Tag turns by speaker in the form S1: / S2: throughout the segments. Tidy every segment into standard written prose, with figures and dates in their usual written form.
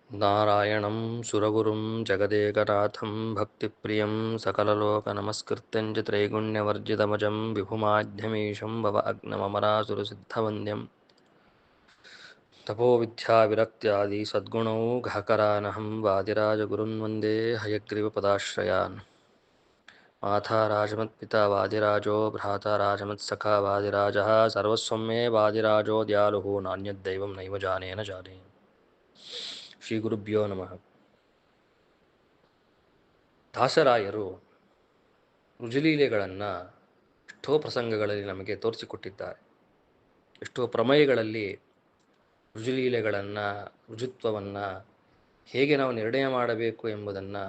S1: ನಾರಾಯಣಂ ಸುರಗುರುಂ ಜಗದೇಕನಾಥಂ ಭಕ್ತಿಪ್ರಿಯಂ ಸಕಲಲೋಕನಮಸ್ಕೃತ್ಯಂ ಚ ತ್ರೈಗುಣ್ಯವರ್ಜಿತಮಜಂ ವಿಭುಮಾಧ್ಯಮೀಶಂ ಭವ ಅಗ್ನಮಮರಾಸುರಸಿದ್ಧವಂದ್ಯಂ ತಪೋವಿದ್ಯಾವಿರಕ್ತ್ಯಾದಿ ಸದ್ಗುಣೌಘಕರಾನಹಂ ವಾದಿರಾಜಗುರುನ್ ವಂದೇ ಹಯಗ್ರೀವಪದಾಶ್ರಯಾನ್ ಮಾತಾ ರಾಜಮತ್ಪಿತಾ ವಾದಿರಾಜೋ ಭ್ರಾತಾ ರಾಜಮತ್ಸಖಾ ವಾದಿರಾಜಃ ಸರ್ವಸ್ವಂ ಮೇ ವಾದಿರಾಜೋ ದಯಾಲುಃ ನಾಣ್ಯದ್ದೈವಂ ನೈವ ಜಾನೇನ ಜಾನೆ. ಶ್ರೀ ಗುರುಭ್ಯೋ ನಮಃ. ದಾಸರಾಯರು ರುಜುಲೀಲೆಗಳನ್ನು ಎಷ್ಟೋ ಪ್ರಸಂಗಗಳಲ್ಲಿ ನಮಗೆ ತೋರಿಸಿಕೊಟ್ಟಿದ್ದಾರೆ. ಎಷ್ಟೋ ಪ್ರಮೇಯಗಳಲ್ಲಿ ರುಜುಲೀಲೆಗಳನ್ನು, ರುಜುತ್ವವನ್ನು ಹೇಗೆ ನಾವು ನಿರ್ಣಯ ಮಾಡಬೇಕು ಎಂಬುದನ್ನು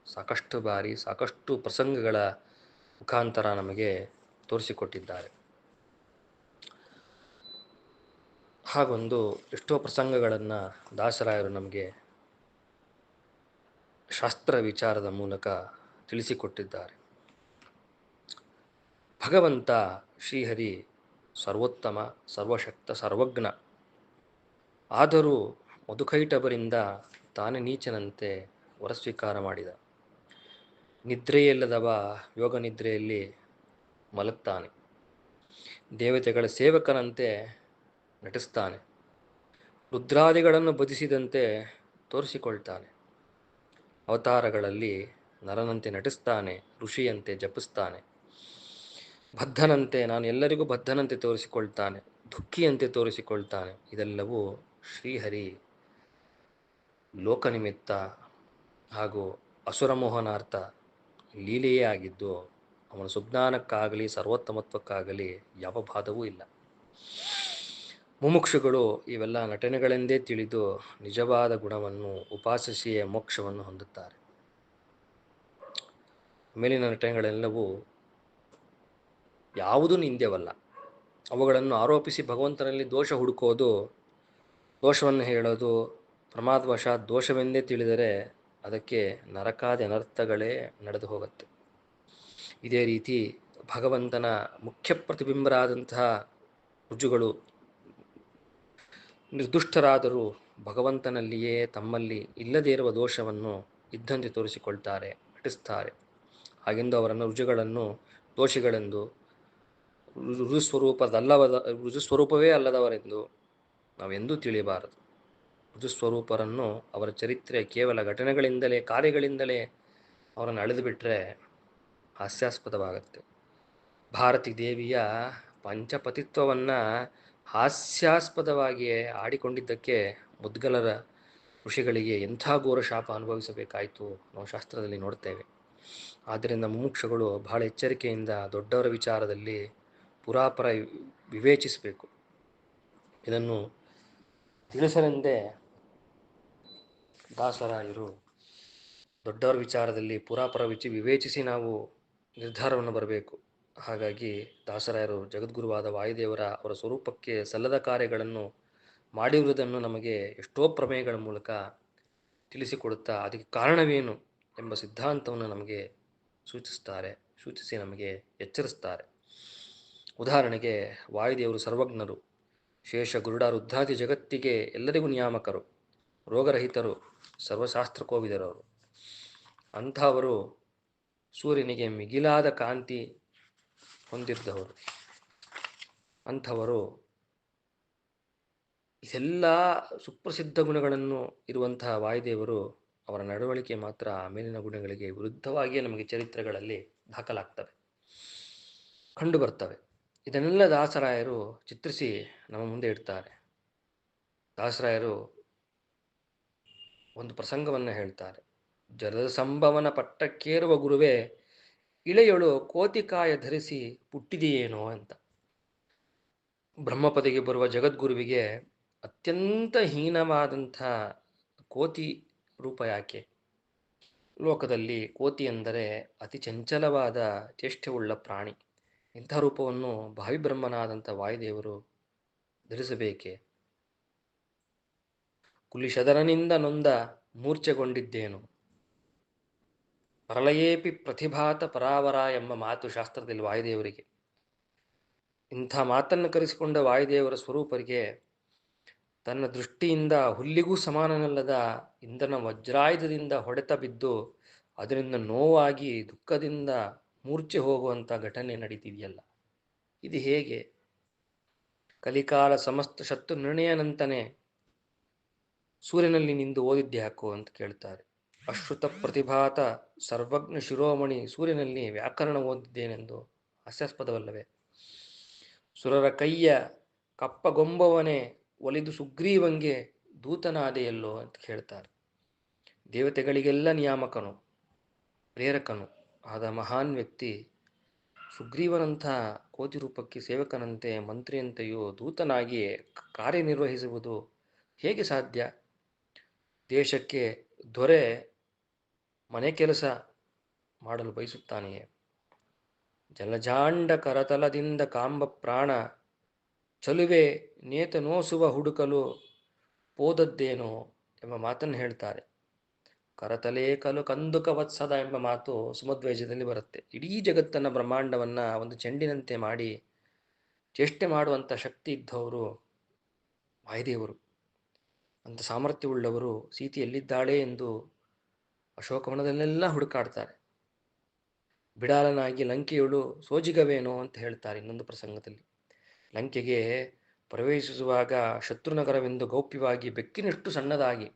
S1: ಸಾಕಷ್ಟು ಬಾರಿ ಸಾಕಷ್ಟು ಪ್ರಸಂಗಗಳ ಮುಖಾಂತರ ನಮಗೆ ತೋರಿಸಿಕೊಟ್ಟಿದ್ದಾರೆ. ಹಾಗೊಂದು ಎಷ್ಟೋ ಪ್ರಸಂಗಗಳನ್ನು ದಾಸರಾಯರು ನಮಗೆ ಶಾಸ್ತ್ರ ವಿಚಾರದ ಮೂಲಕ ತಿಳಿಸಿಕೊಟ್ಟಿದ್ದಾರೆ. ಭಗವಂತ ಶ್ರೀಹರಿ ಸರ್ವೋತ್ತಮ, ಸರ್ವಶಕ್ತ, ಸರ್ವಜ್ಞ. ಆದರೂ ಮಧುಕೈಟಭರಿಂದ ತಾನೇ ನೀಚನಂತೆ ವರಸ್ವೀಕಾರ ಮಾಡಿದ. ನಿದ್ರೆಯಿಲ್ಲದವ ಯೋಗ ನಿದ್ರೆಯಲ್ಲಿ ಮಲಗ್ತಾನೆ. ದೇವತೆಗಳ ಸೇವಕನಂತೆ ನಟಿಸ್ತಾನೆ. ರುದ್ರಾದಿಗಳನ್ನು ಬದಿಸಿದಂತೆ ತೋರಿಸಿಕೊಳ್ತಾನೆ. ಅವತಾರಗಳಲ್ಲಿ ನರನಂತೆ ನಟಿಸ್ತಾನೆ, ಋಷಿಯಂತೆ ಜಪಿಸ್ತಾನೆ. ಬದ್ಧನಂತೆ, ನಾನು ಎಲ್ಲರಿಗೂ ಬದ್ಧನಂತೆ ತೋರಿಸಿಕೊಳ್ತಾನೆ, ದುಃಖಿಯಂತೆ ತೋರಿಸಿಕೊಳ್ತಾನೆ. ಇದೆಲ್ಲವೂ ಶ್ರೀಹರಿ ಲೋಕನಿಮಿತ್ತ ಹಾಗೂ ಅಸುರಮೋಹನಾರ್ಥ ಲೀಲೆಯೇ ಆಗಿದ್ದು ಅವನ ಸುಜ್ಞಾನಕ್ಕಾಗಲಿ ಸರ್ವೋತ್ತಮತ್ವಕ್ಕಾಗಲಿ ಯಾವ ಬಾಧವೂ ಇಲ್ಲ. ಮುಮುಕ್ಷುಗಳು ಇವೆಲ್ಲ ನಟನೆಗಳೆಂದೇ ತಿಳಿದು ನಿಜವಾದ ಗುಣವನ್ನು ಉಪಾಸಿಸಿಯೇ ಮೋಕ್ಷವನ್ನು ಹೊಂದುತ್ತಾರೆ. ಮೇಲಿನ ನಟನೆಗಳೆಲ್ಲವೂ ಯಾವುದೂ ನಿಂದ್ಯವಲ್ಲ. ಅವುಗಳನ್ನು ಆರೋಪಿಸಿ ಭಗವಂತನಲ್ಲಿ ದೋಷ ಹುಡುಕೋದು, ದೋಷವನ್ನು ಹೇಳೋದು, ಪ್ರಮಾದವಶಾತ್ ದೋಷವೆಂದೇ ತಿಳಿದರೆ ಅದಕ್ಕೆ ನರಕಾದಿ ಅನರ್ಥಗಳೇ ನಡೆದು ಹೋಗುತ್ತೆ. ಇದೇ ರೀತಿ ಭಗವಂತನ ಮುಖ್ಯ ಪ್ರತಿಬಿಂಬರಾದಂತಹ ರುಜುಗಳು ನಿರ್ದುಷ್ಟರಾದರೂ ಭಗವಂತನಲ್ಲಿಯೇ ತಮ್ಮಲ್ಲಿ ಇಲ್ಲದೇ ಇರುವ ದೋಷವನ್ನು ಇದ್ದಂತೆ ತೋರಿಸಿಕೊಳ್ತಾರೆ, ನಟಿಸ್ತಾರೆ. ಹಾಗೆಂದು ಅವರನ್ನು ರುಜುಗಳನ್ನು ದೋಷಿಗಳೆಂದು, ರುಜುಸ್ವರೂಪವೇ ಅಲ್ಲದವರೆಂದು ನಾವೆಂದೂ ತಿಳಿಯಬಾರದು. ರುಜುಸ್ವರೂಪರನ್ನು ಅವರ ಚರಿತ್ರೆ ಕೇವಲ ಘಟನೆಗಳಿಂದಲೇ, ಕಾರ್ಯಗಳಿಂದಲೇ ಅವರನ್ನು ಅಳೆದು ಬಿಟ್ಟರೆ ಹಾಸ್ಯಾಸ್ಪದವಾಗುತ್ತೆ. ಭಾರತೀ ದೇವಿಯ ಪಂಚಪತಿತ್ವವನ್ನು ಹಾಸ್ಯಾಸ್ಪದವಾಗಿ ಆಡಿಕೊಂಡಿದ್ದಕ್ಕೆ ಮುದ್ಗಲರ ಋಷಿಗಳಿಗೆ ಎಂಥ ಘೋರ ಶಾಪ ಅನುಭವಿಸಬೇಕಾಯಿತು ನಾವು ಶಾಸ್ತ್ರದಲ್ಲಿ ನೋಡ್ತೇವೆ. ಆದ್ದರಿಂದ ಮುಮುಕ್ಷಗಳು ಬಹಳ ಎಚ್ಚರಿಕೆಯಿಂದ ದೊಡ್ಡವರ ವಿಚಾರದಲ್ಲಿ ಪುರಾಪರ ವಿವೇಚಿಸಬೇಕು. ಇದನ್ನು ತಿಳಿಸಲೆಂದೇ ದಾಸರಾಯರು ದೊಡ್ಡವರ ವಿಚಾರದಲ್ಲಿ ಪುರಾಪರ ವಿವೇಚಿಸಿ ನಾವು ನಿರ್ಧಾರವನ್ನು ಬರಬೇಕು. ಹಾಗಾಗಿ ದಾಸರಾಯರು ಜಗದ್ಗುರುವಾದ ವಾಯುದೇವರ ಅವರ ಸ್ವರೂಪಕ್ಕೆ ಸಲ್ಲದ ಕಾರ್ಯಗಳನ್ನು ಮಾಡಿರುವುದನ್ನು ನಮಗೆ ಎಷ್ಟೋ ಪ್ರಮೇಯಗಳ ಮೂಲಕ ತಿಳಿಸಿಕೊಡುತ್ತಾ ಅದಕ್ಕೆ ಕಾರಣವೇನು ಎಂಬ ಸಿದ್ಧಾಂತವನ್ನು ನಮಗೆ ಸೂಚಿಸಿ ನಮಗೆ ಎಚ್ಚರಿಸ್ತಾರೆ. ಉದಾಹರಣೆಗೆ, ವಾಯುದೇವರು ಸರ್ವಜ್ಞರು, ಶೇಷ ಗರುಡ ರುದ್ರಾದಿ ಜಗತ್ತಿಗೆ ಎಲ್ಲರಿಗೂ ನಿಯಾಮಕರು, ರೋಗರಹಿತರು, ಸರ್ವಶಾಸ್ತ್ರ ಕೋವಿದರವರು. ಅಂಥವರು ಸೂರ್ಯನಿಗೆ ಮಿಗಿಲಾದ ಕಾಂತಿ ಹೊಂದಿದ್ದವರು. ಅಂಥವರು ಎಲ್ಲ ಸುಪ್ರಸಿದ್ಧ ಗುಣಗಳನ್ನು ಇರುವಂತಹ ವಾಯುದೇವರು ಅವರ ನಡವಳಿಕೆ ಮಾತ್ರ ಮೇಲಿನ ಗುಣಗಳಿಗೆ ವಿರುದ್ಧವಾಗಿಯೇ ನಮಗೆ ಚರಿತ್ರೆಗಳಲ್ಲಿ ದಾಖಲಾಗ್ತವೆ, ಕಂಡು ಬರ್ತವೆ. ಇದನ್ನೆಲ್ಲ ದಾಸರಾಯರು ಚಿತ್ರಿಸಿ ನಮ್ಮ ಮುಂದೆ ಇಡ್ತಾರೆ. ದಾಸರಾಯರು ಒಂದು ಪ್ರಸಂಗವನ್ನು ಹೇಳ್ತಾರೆ. ಜರದ ಸಂಭವನ ಪಟ್ಟಕ್ಕೇರುವ ಗುರುವೇ, ಇಳೆಯೊಳು ಕೋತಿಕಾಯ ಧರಿಸಿ ಪುಟ್ಟಿದೆಯೇನೋ ಅಂತ. ಬ್ರಹ್ಮಪದಿಗೆ ಬರುವ ಜಗದ್ಗುರುವಿಗೆ ಅತ್ಯಂತ ಹೀನವಾದಂಥ ಕೋತಿ ರೂಪ ಯಾಕೆ? ಲೋಕದಲ್ಲಿ ಕೋತಿ ಎಂದರೆ ಅತಿ ಚಂಚಲವಾದ ಚೇಷ್ಟೆಯುಳ್ಳ ಪ್ರಾಣಿ. ಇಂಥ ರೂಪವನ್ನು ಭಾವಿಬ್ರಹ್ಮನಾದಂಥ ವಾಯುದೇವರು ಧರಿಸಬೇಕೆ? ಕುಲಿಶದರನಿಂದ ನೊಂದ ಮೂರ್ಛೆಗೊಂಡಿದ್ದೇನು, ಪ್ರಲಯೇಪಿ ಪ್ರತಿಭಾತ ಪರಾವರ ಎಂಬ ಮಾತು ಶಾಸ್ತ್ರದಲ್ಲಿ ವಾಯುದೇವರಿಗೆ. ಇಂಥ ಮಾತನ್ನು ಕರೆಸಿಕೊಂಡ ವಾಯುದೇವರ ಸ್ವರೂಪರಿಗೆ ತನ್ನ ದೃಷ್ಟಿಯಿಂದ ಹುಲ್ಲಿಗೂ ಸಮಾನನಲ್ಲದ ಇಂದ್ರನ ವಜ್ರಾಯುಧದಿಂದ ಹೊಡೆತ ಬಿದ್ದು ಅದರಿಂದ ನೋವಾಗಿ ದುಃಖದಿಂದ ಮೂರ್ಛೆ ಹೋಗುವಂಥ ಘಟನೆ ನಡೀತಿದೆಯಲ್ಲ, ಇದು ಹೇಗೆ? ಕಲಿಕಾಲ ಸಮಸ್ತ ಶತ್ರು ನಿರ್ಣಯನಂತನೇ ಸೂರ್ಯನಲ್ಲಿ ನಿಂದು ಓದಿದ್ದೆ ಹಾಕು ಅಂತ ಕೇಳ್ತಾರೆ. ಅಶ್ರುತ ಪ್ರತಿಭಾತ ಸರ್ವಜ್ಞ ಶಿರೋಮಣಿ ಸೂರ್ಯನಲ್ಲಿ ವ್ಯಾಕರಣ ಓದಿದ್ದೇನೆಂದು ಹಾಸ್ಯಾಸ್ಪದವಲ್ಲವೇ? ಸುರರ ಕೈಯ ಕಪ್ಪಗೊಂಬವನೇ ಒಲಿದು ಸುಗ್ರೀವಂಗೆ ದೂತನಾದೆಯಲ್ಲೋ ಅಂತ ಹೇಳ್ತಾರೆ. ದೇವತೆಗಳಿಗೆಲ್ಲ ನಿಯಾಮಕನು, ಪ್ರೇರಕನು ಆದ ಮಹಾನ್ ವ್ಯಕ್ತಿ ಸುಗ್ರೀವನಂಥ ಕೋತಿ ರೂಪಕ್ಕೆ ಸೇವಕನಂತೆ, ಮಂತ್ರಿಯಂತೆಯೂ ದೂತನಾಗಿ ಕಾರ್ಯನಿರ್ವಹಿಸುವುದು ಹೇಗೆ ಸಾಧ್ಯ? ದೇಶಕ್ಕೆ ದೊರೆ ಮನೆ ಕೆಲಸ ಮಾಡಲು ಬಯಸುತ್ತಾನೆಯೇ? ಜಲಜಾಂಡ ಕರತಲದಿಂದ ಕಾಂಬ ಪ್ರಾಣ ಚಲುವೆ ನೇತ ನೋಸುವ ಹುಡುಕಲು ಪೋದದ್ದೇನೋ ಎಂಬ ಮಾತನ್ನು ಹೇಳ್ತಾರೆ. ಕರತಲೇ ಕಲು ಕಂದುಕ ವತ್ಸದ ಎಂಬ ಮಾತು ಸುಮಧ್ವಜದಲ್ಲಿ ಬರುತ್ತೆ. ಇಡೀ ಜಗತ್ತನ್ನು, ಬ್ರಹ್ಮಾಂಡವನ್ನು ಒಂದು ಚೆಂಡಿನಂತೆ ಮಾಡಿ ಚೇಷ್ಟೆ ಮಾಡುವಂಥ ಶಕ್ತಿ ಇದ್ದವರು ವಾಯುದೇವರು. ಅಂಥ ಸಾಮರ್ಥ್ಯವುಳ್ಳವರು ಸೀತೆ ಎಲ್ಲಿದ್ದಾಳೆ ಎಂದು ಅಶೋಕವನದಲ್ಲೆಲ್ಲ ಹುಡುಕಾಡ್ತಾರೆ. ಬಿಡಾಲನಾಗಿ ಲಂಕೆಯಳು ಸೋಜಿಗವೇನೋ ಅಂತ ಹೇಳ್ತಾರೆ ಇನ್ನೊಂದು ಪ್ರಸಂಗದಲ್ಲಿ. ಲಂಕೆಗೆ ಪ್ರವೇಶಿಸುವಾಗ ಶತ್ರುನಗರವೆಂದು ಗೌಪ್ಯವಾಗಿ ಬೆಕ್ಕಿನಷ್ಟು ಸಣ್ಣದಾಗಿ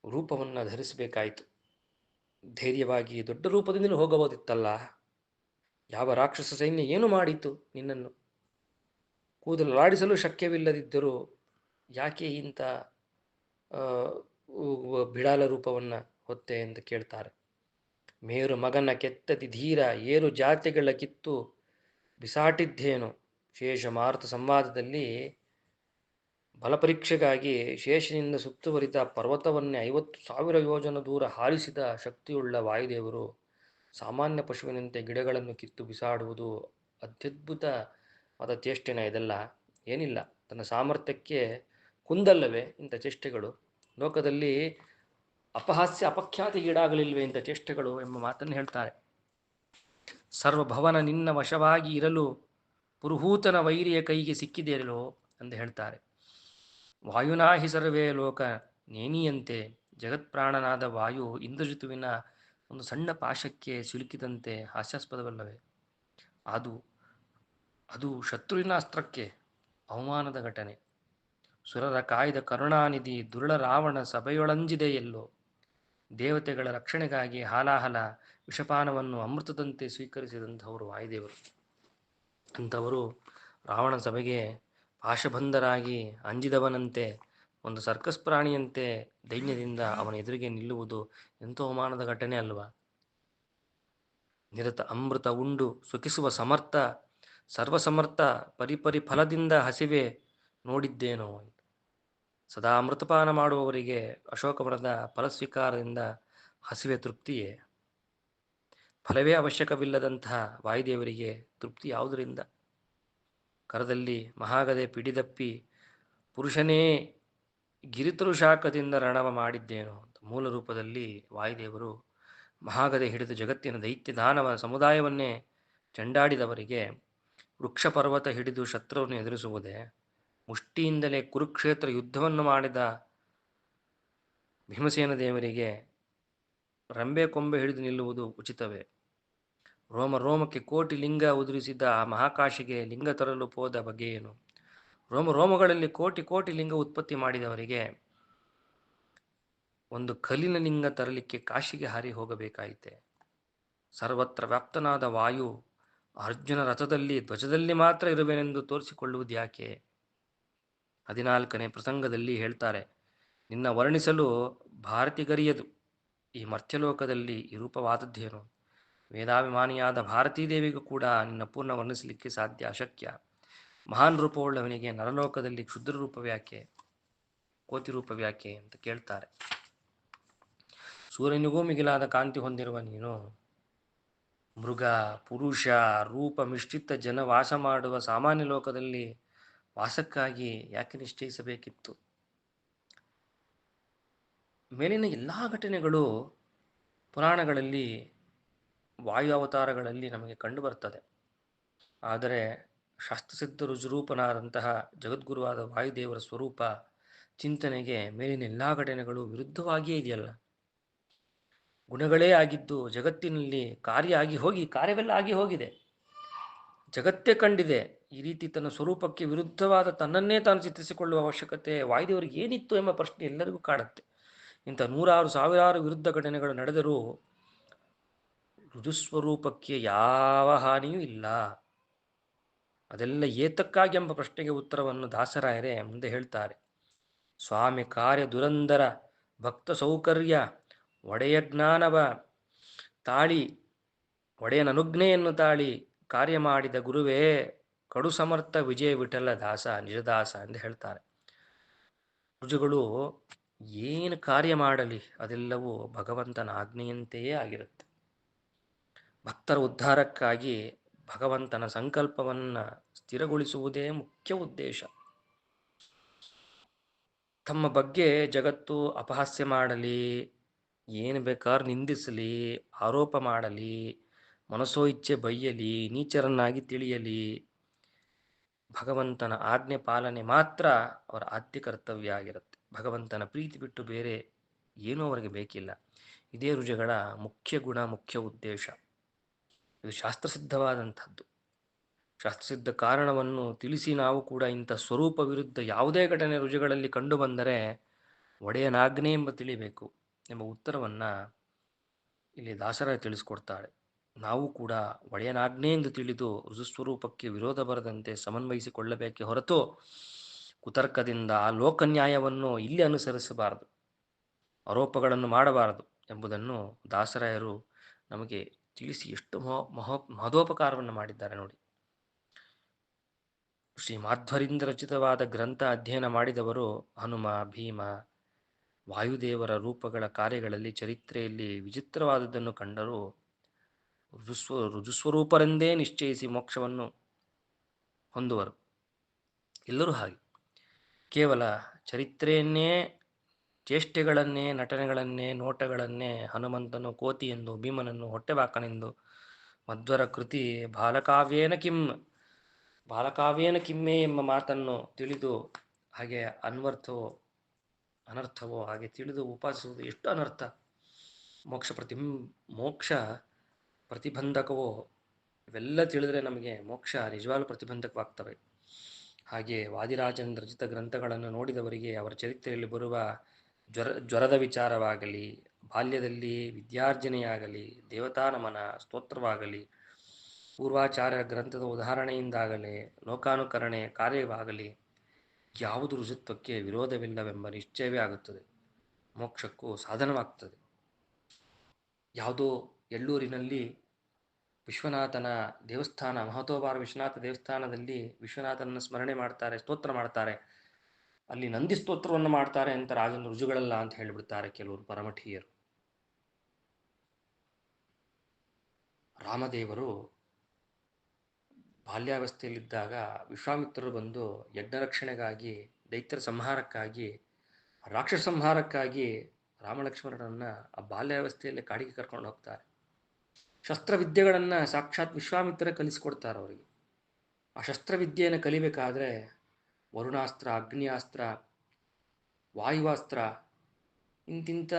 S1: ರೂಪವನ್ನು ಧರಿಸಬೇಕಾಯಿತು. ಧೈರ್ಯವಾಗಿ ದೊಡ್ಡ ರೂಪದಿಂದಲೂ ಹೋಗಬಹುದಿತ್ತಲ್ಲ. ಯಾವ ರಾಕ್ಷಸ ಸೈನ್ಯ ಏನು ಮಾಡಿತು ನಿನ್ನನ್ನು? ಕೂದಲಾಡಿಸಲು ಶಕ್ಯವಿಲ್ಲದಿದ್ದರೂ ಯಾಕೆ ಇಂಥ ಬಿಡಾಲ ರೂಪವನ್ನು ಹೊತ್ತೆ ಎಂದು ಕೇಳ್ತಾರೆ. ಮೇರು ಮಗನ ಕೆತ್ತದಿ ಧೀರ ಏರು ಜಾತಿಗಳ ಕಿತ್ತು ಬಿಸಾಟಿದ್ದೇನು? ಶೇಷ ಮಾರುತ ಸಂವಾದದಲ್ಲಿ ಬಲಪರೀಕ್ಷೆಗಾಗಿ ಶೇಷನಿಂದ ಸುತ್ತುವರಿದ ಪರ್ವತವನ್ನೇ 50,000 ಯೋಜನ ದೂರ ಹಾರಿಸಿದ ಶಕ್ತಿಯುಳ್ಳ ವಾಯುದೇವರು ಸಾಮಾನ್ಯ ಪಶುವಿನಂತೆ ಗಿಡಗಳನ್ನು ಕಿತ್ತು ಬಿಸಾಡುವುದು ಅತ್ಯದ್ಭುತವಾದ ಚೇಷ್ಟೆನ ಇದೆಲ್ಲ? ಏನಿಲ್ಲ, ತನ್ನ ಸಾಮರ್ಥ್ಯಕ್ಕೆ ಕುಂದಲ್ಲವೇ ಇಂಥ ಚೇಷ್ಟೆಗಳು? ಲೋಕದಲ್ಲಿ ಅಪಹಾಸ್ಯ ಅಪಖ್ಯಾತಿಗೀಡಾಗಲಿಲ್ವೇ ಇಂಥ ಚೇಷ್ಟೆಗಳು ಎಂಬ ಮಾತನ್ನು ಹೇಳ್ತಾರೆ. ಸರ್ವಭವನ ನಿನ್ನ ವಶವಾಗಿ ಇರಲು ಪುರುಹೂತನ ವೈರಿಯ ಕೈಗೆ ಸಿಕ್ಕಿದೆಯಲ್ಲೋ ಎಂದು ಹೇಳ್ತಾರೆ. ವಾಯುನಾಹಿ ಸರ್ವೇ ಲೋಕ ನೇನಿಯಂತೆ ಜಗತ್ಪ್ರಾಣನಾದ ವಾಯು ಇಂದ್ರಜಿತುವಿನ ಒಂದು ಸಣ್ಣ ಪಾಶಕ್ಕೆ ಸಿಲುಕಿದಂತೆ ಹಾಸ್ಯಾಸ್ಪದವಲ್ಲವೇ? ಅದು ಶತ್ರುವಿನ ಅಸ್ತ್ರಕ್ಕೆ ಅವಮಾನದ ಘಟನೆ. ಸುರರ ಕಾಯ್ದ ಕರುಣಾನಿಧಿ ದುರುಳ ರಾವಣ ಸಭೆಯೊಳಂಜಿದೆಯಲ್ಲೋ. ದೇವತೆಗಳ ರಕ್ಷಣೆಗಾಗಿ ಹಾಲಾಹಲ ವಿಷಪಾನವನ್ನು ಅಮೃತದಂತೆ ಸ್ವೀಕರಿಸಿದಂಥವರು ವಾಯುದೇವರು. ಅಂಥವರು ರಾವಣ ಸಭೆಗೆ ಪಾಶಬಂಧರಾಗಿ ಅಂಜಿದವನಂತೆ, ಒಂದು ಸರ್ಕಸ್ ಪ್ರಾಣಿಯಂತೆ ದೈನ್ಯದಿಂದ ಅವನ ಎದುರಿಗೆ ನಿಲ್ಲುವುದು ಎಂಥ ಅವಮಾನದ ಘಟನೆ ಅಲ್ವಾ? ನಿರತ ಅಮೃತ ಉಂಡು ಸುಖಿಸುವ ಸಮರ್ಥ ಸರ್ವಸಮರ್ಥ ಪರಿಪರಿ ಫಲದಿಂದ ಹಸಿವೆ ನೋಡಿದ್ದೇನೋ. ಸದಾ ಅಮೃತಪಾನ ಮಾಡುವವರಿಗೆ ಅಶೋಕವನದ ಫಲಸ್ವೀಕಾರದಿಂದ ಹಸಿವೆ ತೃಪ್ತಿಯೇ? ಫಲವೇ ಅವಶ್ಯಕವಿಲ್ಲದಂತಹ ವಾಯುದೇವರಿಗೆ ತೃಪ್ತಿ ಯಾವುದರಿಂದ? ಕರದಲ್ಲಿ ಮಹಾಗದೆ ಪಿಡಿದಪ್ಪಿ ಪುರುಷನೇ ಗಿರಿತರು ಶಾಖದಿಂದ ರಣವ ಮಾಡಿದ್ದೇನೋ. ಮೂಲ ರೂಪದಲ್ಲಿ ವಾಯುದೇವರು ಮಹಾಗದೆ ಹಿಡಿದು ಜಗತ್ತಿನ ದೈತ್ಯ ದಾನವ ಸಮುದಾಯವನ್ನೇ ಚೆಂಡಾಡಿದವರಿಗೆ ವೃಕ್ಷ ಪರ್ವತ ಹಿಡಿದು ಶತ್ರುವನ್ನು ಎದುರಿಸುವುದೇ? ಮುಷ್ಟಿಯಿಂದಲೇ ಕುರುಕ್ಷೇತ್ರ ಯುದ್ಧವನ್ನು ಮಾಡಿದ ಭೀಮಸೇನ ದೇವರಿಗೆ ರಂಬೆ ಕೊಂಬೆ ಹಿಡಿದು ನಿಲ್ಲುವುದು ಉಚಿತವೇ? ರೋಮ ರೋಮಕ್ಕೆ ಕೋಟಿ ಲಿಂಗ ಉದುರಿಸಿದ ಆ ಮಹಾಕಾಶಿಗೆ ಲಿಂಗ ತರಲು ಹೋದ ಬಗೆಯೇನು? ರೋಮ ರೋಮಗಳಲ್ಲಿ ಕೋಟಿ ಕೋಟಿ ಲಿಂಗ ಉತ್ಪತ್ತಿ ಮಾಡಿದವರಿಗೆ ಒಂದು ಕಲ್ಲಿನ ಲಿಂಗ ತರಲಿಕ್ಕೆ ಕಾಶಿಗೆ ಹಾರಿ ಹೋಗಬೇಕಾಯಿತೆ? ಸರ್ವತ್ರ ವ್ಯಾಪ್ತನಾದ ವಾಯು ಅರ್ಜುನ ರಥದಲ್ಲಿ ಧ್ವಜದಲ್ಲಿ ಮಾತ್ರ ಇರುವೆನೆಂದು ತೋರಿಸಿಕೊಳ್ಳುವುದು ಯಾಕೆ? 14ನೇ ಪ್ರಸಂಗದಲ್ಲಿ ಹೇಳ್ತಾರೆ, ನಿನ್ನ ವರ್ಣಿಸಲು ಭಾರತಿಗರಿಯದು ಈ ಮರ್ತ್ಯಲೋಕದಲ್ಲಿ ಈ ರೂಪವಾದದ್ದೇನು? ವೇದಾಭಿಮಾನಿಯಾದ ಭಾರತೀದೇವಿಗೂ ಕೂಡ ನಿನ್ನ ಪೂರ್ಣ ವರ್ಣಿಸಲಿಕ್ಕೆ ಸಾಧ್ಯ ಅಶಕ್ಯ. ಮಹಾನ್ ರೂಪವುಳ್ಳವನಿಗೆ ನರಲೋಕದಲ್ಲಿ ಕ್ಷುದ್ರ ರೂಪವ್ಯಾಕೆ, ಕೋತಿ ರೂಪವ್ಯಾಕೆ ಅಂತ ಕೇಳ್ತಾರೆ. ಸೂರ್ಯನಿಗೂ ಮಿಗಿಲಾದ ಕಾಂತಿ ಹೊಂದಿರುವ ನೀನು ಮೃಗ ಪುರುಷ ರೂಪ ಮಿಶ್ರಿತ ಜನ ವಾಸ ಮಾಡುವ ಸಾಮಾನ್ಯ ಲೋಕದಲ್ಲಿ ವಾಸಕ್ಕಾಗಿ ಯಾಕೆ ನಿಶ್ಚಯಿಸಬೇಕಿತ್ತು? ಮೇಲಿನ ಎಲ್ಲ ಘಟನೆಗಳು ಪುರಾಣಗಳಲ್ಲಿ ವಾಯು ಅವತಾರಗಳಲ್ಲಿ ನಮಗೆ ಕಂಡು ಬರ್ತದೆ. ಆದರೆ ಶಾಸ್ತ್ರಸಿದ್ಧ ರುಜುರೂಪನಾದಂತಹ ಜಗದ್ಗುರುವಾದ ವಾಯುದೇವರ ಸ್ವರೂಪ ಚಿಂತನೆಗೆ ಮೇಲಿನ ಎಲ್ಲ ಘಟನೆಗಳು ವಿರುದ್ಧವಾಗಿಯೇ ಇದೆಯಲ್ಲ. ಗುಣಗಳೇ ಆಗಿದ್ದು ಜಗತ್ತಿನಲ್ಲಿ ಕಾರ್ಯ ಆಗಿ ಹೋಗಿ ಕಾರ್ಯವೆಲ್ಲ ಆಗಿ ಹೋಗಿದೆ, ಜಗತ್ತೇ ಕಂಡಿದೆ. ಈ ರೀತಿ ತನ್ನ ಸ್ವರೂಪಕ್ಕೆ ವಿರುದ್ಧವಾದ ತನ್ನನ್ನೇ ತಾನು ಚಿತ್ರಿಸಿಕೊಳ್ಳುವ ಅವಶ್ಯಕತೆ ವಾಯುದೇವರಿಗೆ ಏನಿತ್ತು ಎಂಬ ಪ್ರಶ್ನೆ ಎಲ್ಲರಿಗೂ ಕಾಡುತ್ತೆ. ಇಂಥ ನೂರಾರು ಸಾವಿರಾರು ವಿರುದ್ಧ ಘಟನೆಗಳು ನಡೆದರೂ ರುಜುಸ್ವರೂಪಕ್ಕೆ ಯಾವ ಹಾನಿಯೂ ಇಲ್ಲ. ಅದೆಲ್ಲ ಏತಕ್ಕಾಗಿ ಎಂಬ ಪ್ರಶ್ನೆಗೆ ಉತ್ತರವನ್ನು ದಾಸರಾಯರೇ ಮುಂದೆ ಹೇಳ್ತಾರೆ. ಸ್ವಾಮಿ ಕಾರ್ಯ ದುರಂದರ ಭಕ್ತ ಸೌಕರ್ಯ ಒಡೆಯ ಜ್ಞಾನವ ತಾಳಿ ಒಡೆಯನ ಅನುಜ್ಞೆಯನ್ನು ತಾಳಿ ಕಾರ್ಯ ಮಾಡಿದ ಗುರುವೇ ಕಡು ಸಮರ್ಥ ವಿಜಯ ವಿಠಲ ದಾಸ ನಿಜದಾಸ ಎಂದು ಹೇಳ್ತಾರೆ. ರುಜುಗಳು ಏನು ಕಾರ್ಯ ಮಾಡಲಿ ಅದೆಲ್ಲವೂ ಭಗವಂತನ ಆಜ್ಞೆಯಂತೆಯೇ ಆಗಿರುತ್ತೆ. ಭಕ್ತರ ಉದ್ಧಾರಕ್ಕಾಗಿ ಭಗವಂತನ ಸಂಕಲ್ಪವನ್ನು ಸ್ಥಿರಗೊಳಿಸುವುದೇ ಮುಖ್ಯ ಉದ್ದೇಶ. ತಮ್ಮ ಬಗ್ಗೆ ಜಗತ್ತು ಅಪಹಾಸ್ಯ ಮಾಡಲಿ, ಏನು ಬೇಕಾದ್ರೂ ನಿಂದಿಸಲಿ, ಆರೋಪ ಮಾಡಲಿ, ಮನಸೋ ಇಚ್ಛೆ ಬೈಯಲಿ, ನೀಚರನ್ನಾಗಿ ತಿಳಿಯಲಿ, ಭಗವಂತನ ಆಜ್ಞೆ ಪಾಲನೆ ಮಾತ್ರ ಅವರ ಆದ್ಯ ಕರ್ತವ್ಯ ಆಗಿರುತ್ತೆ. ಭಗವಂತನ ಪ್ರೀತಿ ಬಿಟ್ಟು ಬೇರೆ ಏನೂ ಅವರಿಗೆ ಬೇಕಿಲ್ಲ. ಇದೇ ರುಜುಗಳ ಮುಖ್ಯ ಗುಣ, ಮುಖ್ಯ ಉದ್ದೇಶ. ಇದು ಶಾಸ್ತ್ರಸಿದ್ಧವಾದಂಥದ್ದು. ಶಾಸ್ತ್ರಸಿದ್ಧ ಕಾರಣವನ್ನು ತಿಳಿಸಿ ನಾವು ಕೂಡ ಇಂಥ ಸ್ವರೂಪ ವಿರುದ್ಧ ಯಾವುದೇ ಘಟನೆ ರುಜುಗಳಲ್ಲಿ ಕಂಡು ಬಂದರೆ ಒಡೆಯನಾಜ್ಞೆ ಎಂಬ ತಿಳಿಬೇಕು ಎಂಬ ಉತ್ತರವನ್ನು ಇಲ್ಲಿ ದಾಸರಾಯ ತಿಳಿಸ್ಕೊಡ್ತಾಳೆ. ನಾವು ಕೂಡ ಒಡೆಯನಾಜ್ಞೆ ಎಂದು ತಿಳಿದು ರುಜುಸ್ವರೂಪಕ್ಕೆ ವಿರೋಧ ಬರದಂತೆ ಸಮನ್ವಯಿಸಿಕೊಳ್ಳಬೇಕೆ ಹೊರತು ಕುತರ್ಕದಿಂದ ಆ ಲೋಕನ್ಯಾಯವನ್ನು ಇಲ್ಲಿ ಅನುಸರಿಸಬಾರದು, ಆರೋಪಗಳನ್ನು ಮಾಡಬಾರದು ಎಂಬುದನ್ನು ದಾಸರಾಯರು ನಮಗೆ ತಿಳಿಸಿ ಎಷ್ಟು ಮಹೋಪಕಾರವನ್ನು ಮಾಡಿದ್ದಾರೆ ನೋಡಿ. ಶ್ರೀ ಮಾಧ್ವರಿಂದ ರಚಿತವಾದ ಗ್ರಂಥ ಅಧ್ಯಯನ ಮಾಡಿದವರು ಹನುಮ, ಭೀಮ, ವಾಯುದೇವರ ರೂಪಗಳ ಕಾರ್ಯಗಳಲ್ಲಿ ಚರಿತ್ರೆಯಲ್ಲಿ ವಿಚಿತ್ರವಾದದ್ದನ್ನು ಕಂಡರೂ ರುಜುಸ್ವರೂಪರೆಂದೇ ನಿಶ್ಚಯಿಸಿ ಮೋಕ್ಷವನ್ನು ಹೊಂದುವರು. ಎಲ್ಲರೂ ಹಾಗೆ ಕೇವಲ ಚರಿತ್ರೆಯನ್ನೇ, ಚೇಷ್ಟೆಗಳನ್ನೇ, ನಟನೆಗಳನ್ನೇ, ನೋಟಗಳನ್ನೇ ಹನುಮಂತನು ಕೋತಿ ಎಂದು, ಭೀಮನನ್ನು ಹೊಟ್ಟೆಬಾಕನೆಂದು, ಮಧ್ವರ ಕೃತಿ ಬಾಲಕಾವ್ಯೇನ ಕಿಮ್ಮೆ ಎಂಬ ಮಾತನ್ನು ತಿಳಿದು ಹಾಗೆ ಅನರ್ಥವೋ ಹಾಗೆ ತಿಳಿದು ಉಪಾಸಿಸುವುದು ಎಷ್ಟು ಅನರ್ಥ. ಮೋಕ್ಷ ಪ್ರತಿಬಂಧಕವೋ ಇವೆಲ್ಲ ತಿಳಿದ್ರೆ ನಮಗೆ ಮೋಕ್ಷ ನಿಜವಾಗ್ಲೂ ಪ್ರತಿಬಂಧಕವಾಗ್ತವೆ. ಹಾಗೆ ವಾದಿರಾಜನ ರಚಿತ ಗ್ರಂಥಗಳನ್ನು ನೋಡಿದವರಿಗೆ ಅವರ ಚರಿತ್ರೆಯಲ್ಲಿ ಬರುವ ಜ್ವರದ ವಿಚಾರವಾಗಲಿ, ಬಾಲ್ಯದಲ್ಲಿ ವಿದ್ಯಾರ್ಜನೆಯಾಗಲಿ, ದೇವತಾ ನಮನ ಸ್ತೋತ್ರವಾಗಲಿ, ಪೂರ್ವಾಚಾರ್ಯ ಗ್ರಂಥದ ಉದಾಹರಣೆಯಿಂದಾಗಲಿ, ಲೋಕಾನುಕರಣೆ ಕಾರ್ಯವಾಗಲಿ ಯಾವುದು ರುಜುತ್ವಕ್ಕೆ ವಿರೋಧವಿಲ್ಲವೆಂಬ ನಿಶ್ಚಯವೇ ಆಗುತ್ತದೆ, ಮೋಕ್ಷಕ್ಕೂ ಸಾಧನವಾಗ್ತದೆ. ಯಾವುದೋ ಎಳ್ಳೂರಿನಲ್ಲಿ ವಿಶ್ವನಾಥನ ದೇವಸ್ಥಾನ, ಮಹತೋಬಾರ ವಿಶ್ವನಾಥ ದೇವಸ್ಥಾನದಲ್ಲಿ ವಿಶ್ವನಾಥನ ಸ್ಮರಣೆ ಮಾಡ್ತಾರೆ, ಸ್ತೋತ್ರ ಮಾಡ್ತಾರೆ. ಅಲ್ಲಿ ನಂದಿ ಸ್ತೋತ್ರವನ್ನು ಮಾಡ್ತಾರೆ ಅಂತ ರಾಜನ ರುಜುಗಳಲ್ಲ ಅಂತ ಹೇಳಿಬಿಡ್ತಾರೆ ಕೆಲವರು ಪರಮಠೀಯರು. ರಾಮದೇವರು ಬಾಲ್ಯಾವಸ್ಥೆಯಲ್ಲಿದ್ದಾಗ ವಿಶ್ವಾಮಿತ್ರರು ಬಂದು ಯಜ್ಞರಕ್ಷಣೆಗಾಗಿ, ದೈತ್ಯರ ಸಂಹಾರಕ್ಕಾಗಿ, ರಾಕ್ಷಸ ಸಂಹಾರಕ್ಕಾಗಿ ರಾಮಲಕ್ಷ್ಮಣರನ್ನ ಆ ಬಾಲ್ಯಾವಸ್ಥೆಯಲ್ಲಿ ಕಾಡಿಗೆ ಕರ್ಕೊಂಡು ಹೋಗ್ತಾರೆ. ಶಸ್ತ್ರವಿದ್ಯೆಗಳನ್ನು ಸಾಕ್ಷಾತ್ ವಿಶ್ವಾಮಿತ್ರ ಕಲಿಸಿಕೊಡ್ತಾರೆ ಅವರಿಗೆ. ಆ ಶಸ್ತ್ರವಿದ್ಯೆಯನ್ನು ಕಲಿಬೇಕಾದ್ರೆ ವರುಣಾಸ್ತ್ರ, ಅಗ್ನಿಯಾಸ್ತ್ರ, ವಾಯುವಾಸ್ತ್ರ ಇಂತಿಂಥ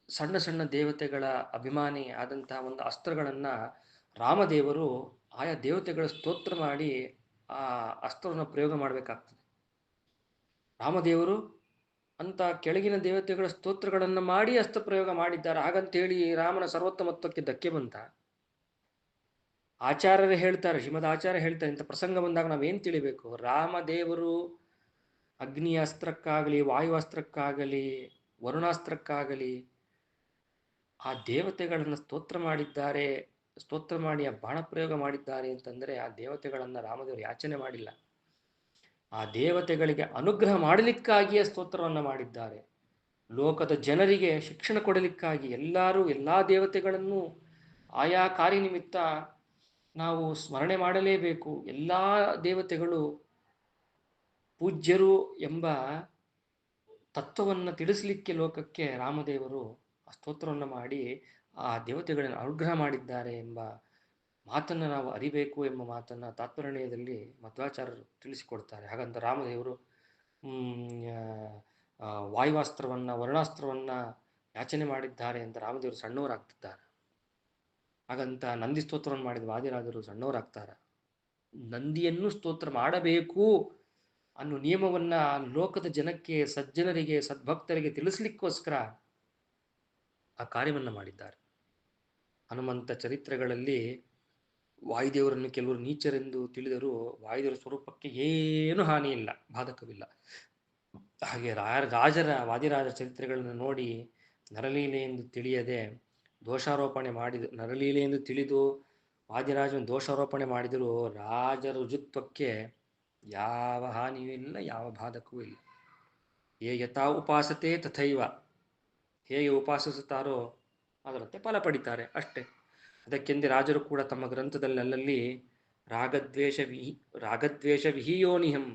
S1: ಸಣ್ಣ ಸಣ್ಣ ದೇವತೆಗಳ ಅಭಿಮಾನಿ ಆದಂತಹ ಒಂದು ಅಸ್ತ್ರಗಳನ್ನು ರಾಮದೇವರು ಆಯಾ ದೇವತೆಗಳ ಸ್ತೋತ್ರ ಮಾಡಿ ಆ ಅಸ್ತ್ರವನ್ನು ಪ್ರಯೋಗ ಮಾಡಬೇಕಾಗ್ತದೆ. ರಾಮದೇವರು ಅಂತ ಕೆಳಗಿನ ದೇವತೆಗಳ ಸ್ತೋತ್ರಗಳನ್ನು ಮಾಡಿ ಅಸ್ತ್ರ ಪ್ರಯೋಗ ಮಾಡಿದ್ದಾರೆ. ಹಾಗಂತೇಳಿ ರಾಮನ ಸರ್ವೋತ್ತಮತ್ವಕ್ಕೆ ಧಕ್ಕೆ ಬಂತ? ಆಚಾರ್ಯರೇ ಹೇಳ್ತಾರೆ, ಶ್ರೀಮದ್ ಆಚಾರ್ಯ ಹೇಳ್ತಾರೆ, ಇಂಥ ಪ್ರಸಂಗ ಬಂದಾಗ ನಾವೇನು ತಿಳಿಬೇಕು? ರಾಮದೇವರು ಅಗ್ನಿಯಾಸ್ತ್ರಕ್ಕಾಗಲಿ, ವಾಯುವಾಸ್ತ್ರಕ್ಕಾಗಲಿ, ವರುಣಾಸ್ತ್ರಕ್ಕಾಗಲಿ ಆ ದೇವತೆಗಳನ್ನು ಸ್ತೋತ್ರ ಮಾಡಿ ಆ ಬಾಣ ಪ್ರಯೋಗ ಮಾಡಿದ್ದಾರೆ ಅಂತಂದರೆ ಆ ದೇವತೆಗಳನ್ನು ರಾಮದೇವರು ಯಾಚನೆ ಮಾಡಿಲ್ಲ. ಆ ದೇವತೆಗಳಿಗೆ ಅನುಗ್ರಹ ಮಾಡಲಿಕ್ಕಾಗಿಯೇ ಸ್ತೋತ್ರವನ್ನು ಮಾಡಿದ್ದಾರೆ. ಲೋಕದ ಜನರಿಗೆ ಶಿಕ್ಷಣ ಕೊಡಲಿಕ್ಕಾಗಿ ಎಲ್ಲ ದೇವತೆಗಳನ್ನು ಆಯಾ ಕಾರ್ಯನಿಮಿತ್ತ ನಾವು ಸ್ಮರಣೆ ಮಾಡಲೇಬೇಕು. ಎಲ್ಲ ದೇವತೆಗಳು ಪೂಜ್ಯರು ಎಂಬ ತತ್ವವನ್ನು ತಿಳಿಸಲಿಕ್ಕೆ ಲೋಕಕ್ಕೆ ರಾಮದೇವರು ಆ ಸ್ತೋತ್ರವನ್ನು ಮಾಡಿ ಆ ದೇವತೆಗಳನ್ನು ಅನುಗ್ರಹ ಮಾಡಿದ್ದಾರೆ ಎಂಬ ಮಾತನ್ನು ನಾವು ಅರಿಬೇಕು ಎಂಬ ಮಾತನ್ನು ತಾತ್ಪರ್ಯದಲ್ಲಿ ಮಧ್ವಾಚಾರ್ಯರು ತಿಳಿಸಿಕೊಡ್ತಾರೆ. ಹಾಗಂತ ರಾಮದೇವರು ವಾಯುವಾಸ್ತ್ರವನ್ನು ವರ್ಣಾಸ್ತ್ರವನ್ನು ಯಾಚನೆ ಮಾಡಿದ್ದಾರೆ ಅಂತ ರಾಮದೇವರು ಸಣ್ಣವರಾಗ್ತಿದ್ದಾರೆ. ಹಾಗಂತ ನಂದಿ ಸ್ತೋತ್ರವನ್ನು ಮಾಡಿದ ವಾದಿರಾಜರು ಸಣ್ಣವರಾಗ್ತಾರೆ. ನಂದಿಯನ್ನು ಸ್ತೋತ್ರ ಮಾಡಬೇಕು ಅನ್ನೋ ನಿಯಮವನ್ನ ಲೋಕದ ಜನಕ್ಕೆ, ಸಜ್ಜನರಿಗೆ, ಸದ್ಭಕ್ತರಿಗೆ ತಿಳಿಸ್ಲಿಕ್ಕೋಸ್ಕರ ಆ ಕಾರ್ಯವನ್ನು ಮಾಡಿದ್ದಾರೆ. ಹನುಮಂತ ಚರಿತ್ರೆಗಳಲ್ಲಿ ವಾಯುದೇವರನ್ನು ಕೆಲವರು ನೀಚರೆಂದು ತಿಳಿದರೂ ವಾಯುದೇವರ ಸ್ವರೂಪಕ್ಕೆ ಏನು ಹಾನಿ ಇಲ್ಲ, ಬಾಧಕವಿಲ್ಲ. ಹಾಗೆ ವಾದಿರಾಜರ ಚರಿತ್ರೆಗಳನ್ನು ನೋಡಿ ನರಲೀಲೆ ಎಂದು ತಿಳಿಯದೆ ದೋಷಾರೋಪಣೆ ಮಾಡಿದ, ನರಲೀಲೆ ಎಂದು ತಿಳಿದು ವಾದಿರಾಜನ ದೋಷಾರೋಪಣೆ ಮಾಡಿದರೂ ರಾಜರ ರುಜುತ್ವಕ್ಕೆ ಯಾವ ಹಾನಿಯೂ ಇಲ್ಲ, ಯಾವ ಬಾಧಕವೂ ಇಲ್ಲ. ಯಥಾ ಉಪಾಸತೆ ತಥೈವ, ಹೇಗೆ ಉಪಾಸಿಸುತ್ತಾರೋ ಅದರಂತೆ ಫಲ ಪಡಿತಾರೆ ಅಷ್ಟೇ. ಅದಕ್ಕೆಂದೇ ರಾಜರು ಕೂಡ ತಮ್ಮ ಗ್ರಂಥದಲ್ಲಲ್ಲಿ ರಾಗದ್ವೇಷ ವಿಹಿಯೋನಿಹಂ